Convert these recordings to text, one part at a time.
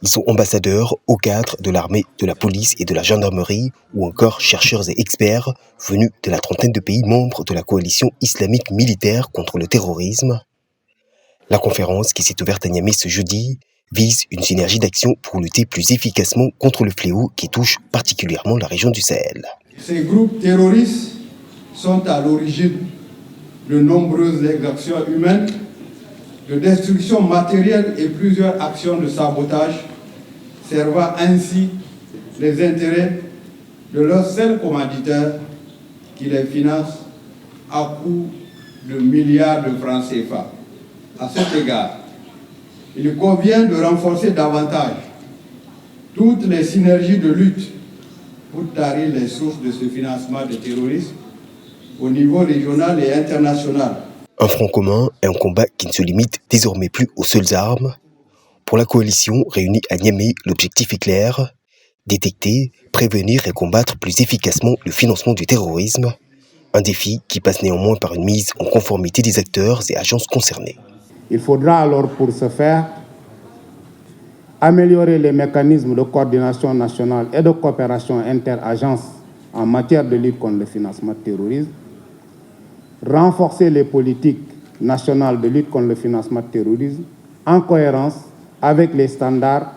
Ils sont ambassadeurs au cadre de l'armée, de la police et de la gendarmerie, ou encore chercheurs et experts venus de la trentaine de pays membres de la coalition islamique militaire contre le terrorisme. La conférence qui s'est ouverte à Niamey ce jeudi vise une synergie d'action pour lutter plus efficacement contre le fléau qui touche particulièrement la région du Sahel. Ces groupes terroristes sont à l'origine de nombreuses exactions humaines, de destruction matérielle et plusieurs actions de sabotage, servant ainsi les intérêts de leur seul commanditaire qui les finance à coût de milliards de francs CFA. À cet égard, il convient de renforcer davantage toutes les synergies de lutte pour tarir les sources de ce financement de terrorisme au niveau régional et international. Un front commun et un combat qui ne se limite désormais plus aux seules armes. Pour la coalition réunie à Niamey, l'objectif est clair: détecter, prévenir et combattre plus efficacement le financement du terrorisme. Un défi qui passe néanmoins par une mise en conformité des acteurs et agences concernés. Il faudra alors pour ce faire améliorer les mécanismes de coordination nationale et de coopération interagences en matière de lutte contre le financement du terrorisme, renforcer les politiques nationales de lutte contre le financement du terrorisme en cohérence avec les standards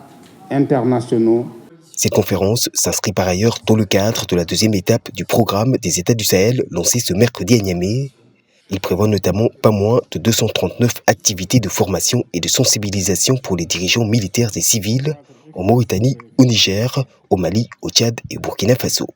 internationaux. Cette conférence s'inscrit par ailleurs dans le cadre de la deuxième étape du programme des États du Sahel lancé ce mercredi à Niamey. Il prévoit notamment pas moins de 239 activités de formation et de sensibilisation pour les dirigeants militaires et civils en Mauritanie, au Niger, au Mali, au Tchad et au Burkina Faso.